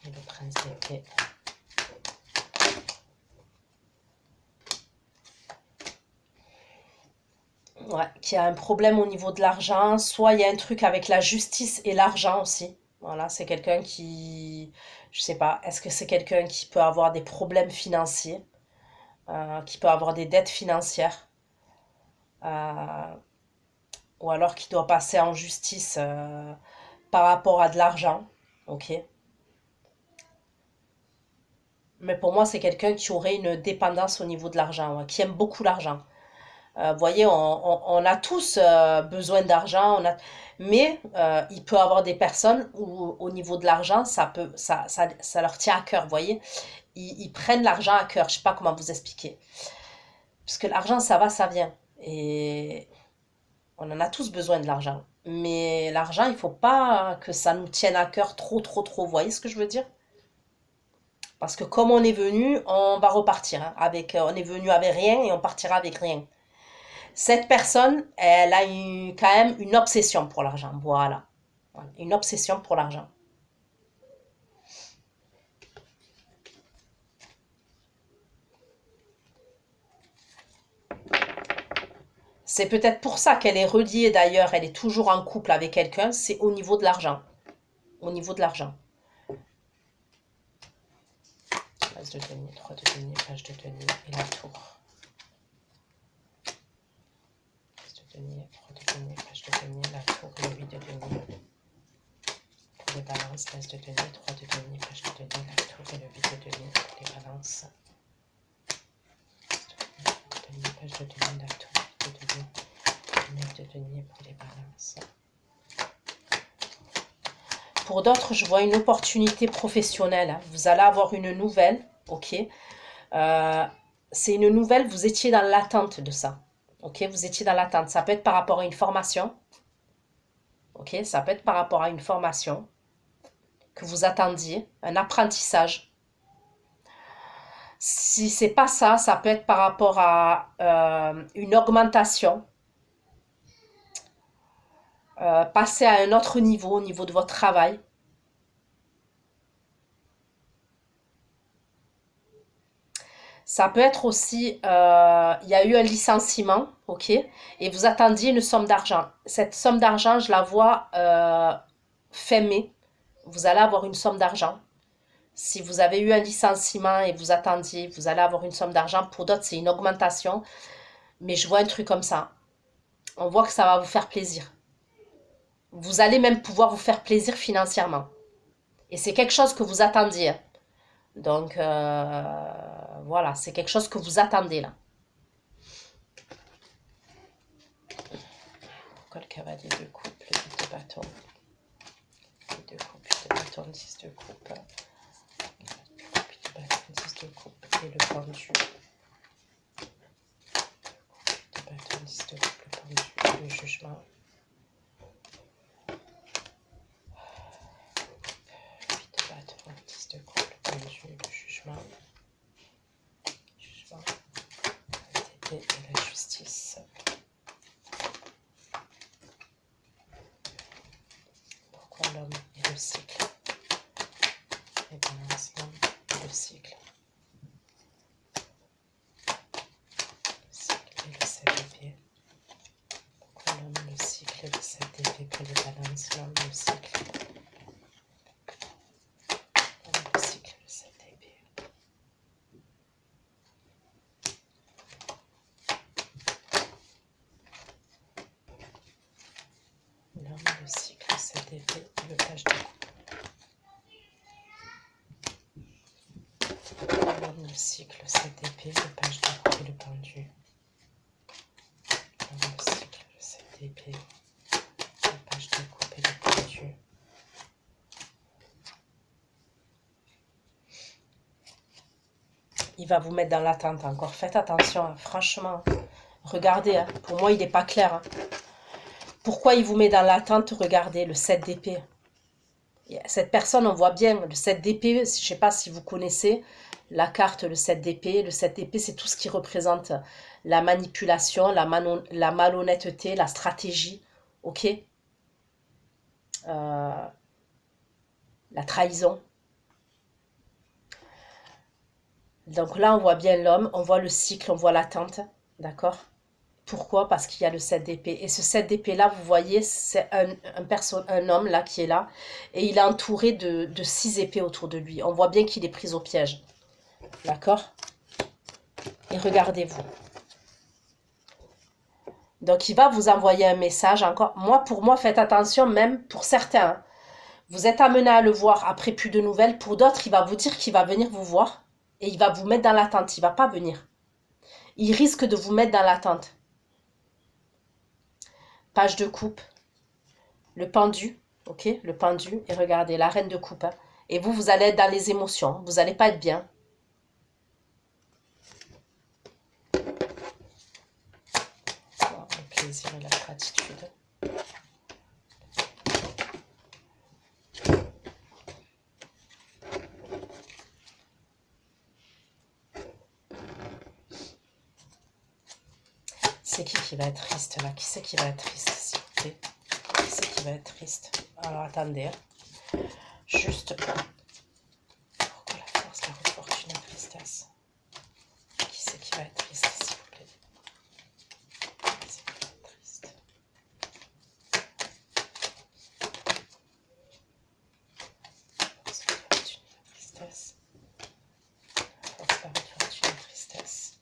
Et le prince d'épée. Ouais, qui a un problème au niveau de l'argent, soit il y a un truc avec la justice et l'argent aussi. Voilà, c'est quelqu'un qui, je sais pas, est-ce que c'est quelqu'un qui peut avoir des problèmes financiers, qui peut avoir des dettes financières, euh, ou alors qui doit passer en justice par rapport à de l'argent, ok. Mais pour moi, c'est quelqu'un qui aurait une dépendance au niveau de l'argent, ouais, qui aime beaucoup l'argent. Vous voyez, on a tous besoin d'argent, mais il peut y avoir des personnes où au niveau de l'argent, ça leur tient à cœur, vous voyez. Ils prennent l'argent à cœur, je sais pas comment vous expliquer. Parce que l'argent, ça va, ça vient. Et on en a tous besoin de l'argent. Mais l'argent, il faut pas que ça nous tienne à cœur trop, trop, trop. Vous voyez ce que je veux dire? Parce que comme on est venu, on va repartir, hein, on est venu avec rien et on partira avec rien. Cette personne, elle a quand même une obsession pour l'argent. Voilà. Une obsession pour l'argent. C'est peut-être pour ça qu'elle est reliée d'ailleurs, elle est toujours en couple avec quelqu'un, c'est au niveau de l'argent. Au niveau de l'argent. Phase de denier, 3 de denier, page de denier et la tour. Phase de denier, 3 de denier, page de denier, la tour et le 8 de denier. Pour les balances, phase de denier, 3 de denier, page de denier, la tour et le 8 de denier. Pour les balances. Page de denier, la tour, de denier, 9 de denier pour les balances. Pour d'autres, je vois une opportunité professionnelle. Vous allez avoir une nouvelle, ok. C'est une nouvelle, vous étiez dans l'attente de ça. Ok, vous étiez dans l'attente. Ça peut être par rapport à une formation. Ok, ça peut être par rapport à une formation que vous attendiez, un apprentissage. Si c'est pas ça, ça peut être par rapport à une augmentation. Passer à un autre niveau, au niveau de votre travail. Ça peut être aussi, il y a eu un licenciement, ok, et vous attendiez une somme d'argent. Cette somme d'argent, je la vois fin mai. Vous allez avoir une somme d'argent. Si vous avez eu un licenciement et vous attendiez, vous allez avoir une somme d'argent. Pour d'autres, c'est une augmentation. Mais je vois un truc comme ça. On voit que ça va vous faire plaisir. Vous allez même pouvoir vous faire plaisir financièrement. Et c'est quelque chose que vous attendiez. Donc, voilà, c'est quelque chose que vous attendez là. Pourquoi le cavalier de coupe, le 8 de bâton, 8 de coupe, 8 de bâton, 6 de coupe, 8 de bâton, 6 de coupe, et le pendu. 8 de bâton, jugement. 8 de bâton, 10 de coupe, le pendu, le jugement. Jugement. Et la justice. Pourquoi l'homme et le cycle? Les balances, l'homme et le cycle. Le cycle et le 7 d'épée. Pourquoi l'homme, le cycle et le 7 d'épée pour les balances, l'homme, le cycle. L'homme, le cycle, le 7 d'épée. L'homme, le cycle, le 7 d'épée et le page de coupe. L'homme, le cycle, le 7 d'épée, le page de coupe et le pendu. L'homme, le cycle, le 7 d'épée, le page de coupe et le pendu. Il va vous mettre dans l'attente encore. Faites attention, hein. Franchement. Regardez, hein. Pour moi, il n'est pas clair. Hein. Pourquoi il vous met dans l'attente? Regardez, le 7 d'épée. Cette personne, on voit bien, le 7 d'épée, je ne sais pas si vous connaissez la carte, le 7 d'épée. Le 7 d'épée, c'est tout ce qui représente la manipulation, la malhonnêteté, la stratégie, ok, la trahison. Donc là, on voit bien l'homme, on voit le cycle, on voit l'attente, d'accord? Pourquoi? Parce qu'il y a le 7 d'épée. Et ce 7 d'épée-là, vous voyez, c'est un homme là qui est là. Et il est entouré de 6 épées autour de lui. On voit bien qu'il est pris au piège. D'accord? Et regardez-vous. Donc, il va vous envoyer un message encore. Pour moi, faites attention, même pour certains. Hein. Vous êtes amené à le voir après plus de nouvelles. Pour d'autres, il va vous dire qu'il va venir vous voir. Et il va vous mettre dans l'attente. Il ne va pas venir. Il risque de vous mettre dans l'attente. Page de coupe. Le pendu. Ok, le pendu. Et regardez, la reine de coupe. Hein. Et vous, vous allez être dans les émotions. Vous n'allez pas être bien. Le plaisir et la gratitude. C'est qui va être triste là? Qui c'est qui va être triste, s'il vous plaît? Qui c'est qui va être triste? Alors attendez. Hein. Juste. Pourquoi la force, la fortune, la tristesse? Qui c'est qui va être triste, s'il vous plaît? Qui c'est qui va être triste? Force, la fortune, la tristesse. Force, la fortune, la tristesse.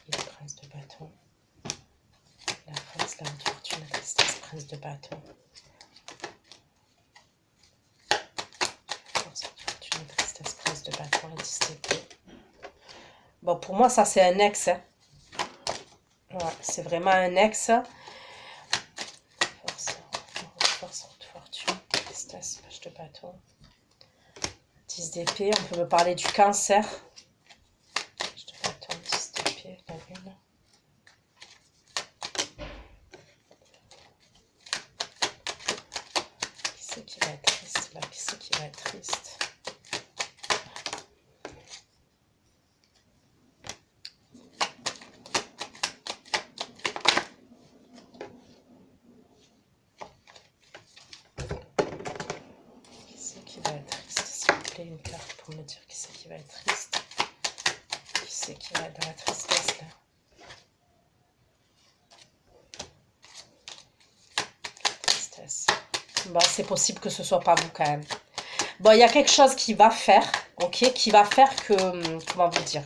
Et le prince de bâton. La force, la fortune, la tristesse, prince de bâton. Force, la fortune, la tristesse, prince de bâton, la 10 d'épée. Bon, pour moi, ça, c'est un ex. Hein. Ouais, c'est vraiment un ex. Force, fortune, tristesse, page de bâton. 10 d'épée, on peut me parler du cancer. Page de bâton, 10 d'épée, la lune. Qui va être triste là? Qui c'est qui va être triste? Qui c'est qui va être triste? S'il vous plaît, une carte pour me dire qui c'est qui va être triste. Qui c'est qui va être dans la tristesse là? Tristesse. Bon, c'est possible que ce soit pas vous quand même. Bon, il y a quelque chose qui va faire, ok, qui va faire que, comment vous dire?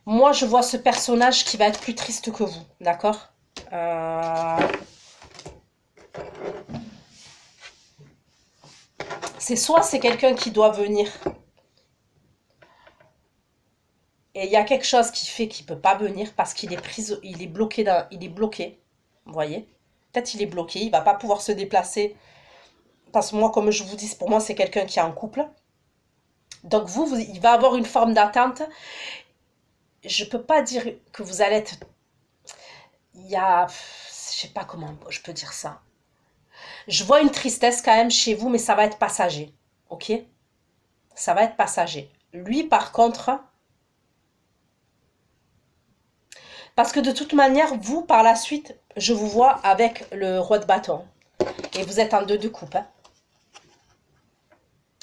Moi, je vois ce personnage qui va être plus triste que vous, d'accord? C'est soit c'est quelqu'un qui doit venir et il y a quelque chose qui fait qu'il ne peut pas venir parce qu'il est il est bloqué vous voyez? Peut-être il est bloqué, il ne va pas pouvoir se déplacer. Parce que moi, comme je vous dis, pour moi, c'est quelqu'un qui est en couple. Donc il va avoir une forme d'attente. je peux pas dire que vous allez être... Il y a... Je sais pas comment je peux dire ça. Je vois une tristesse quand même chez vous, mais ça va être passager. Ok? Ça va être passager. Lui, par contre... Parce que de toute manière, vous, par la suite, je vous vois avec le roi de bâton. Et vous êtes en deux de coupe. Hein.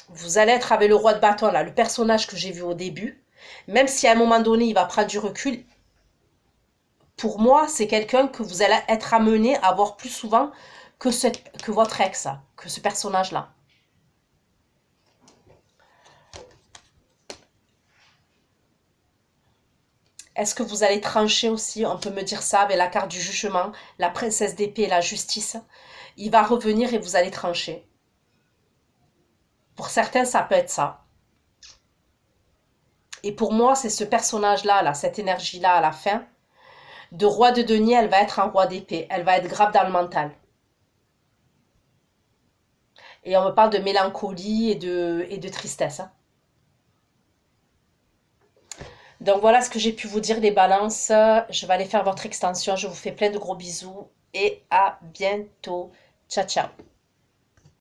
Vous allez être avec le roi de bâton, là, le personnage que j'ai vu au début. Même si à un moment donné, il va prendre du recul, pour moi, c'est quelqu'un que vous allez être amené à voir plus souvent que votre ex, que ce personnage-là. Est-ce que vous allez trancher aussi? On peut me dire ça avec la carte du jugement, la princesse d'épée et la justice. Il va revenir et vous allez trancher. Pour certains, ça peut être ça. Et pour moi, c'est ce personnage-là, là, cette énergie-là à la fin. De roi de denier, elle va être un roi d'épée. Elle va être grave dans le mental. Et on me parle de mélancolie et de tristesse. Hein. Donc voilà ce que j'ai pu vous dire les balances. Je vais aller faire votre extension. Je vous fais plein de gros bisous et à bientôt. Ciao, ciao.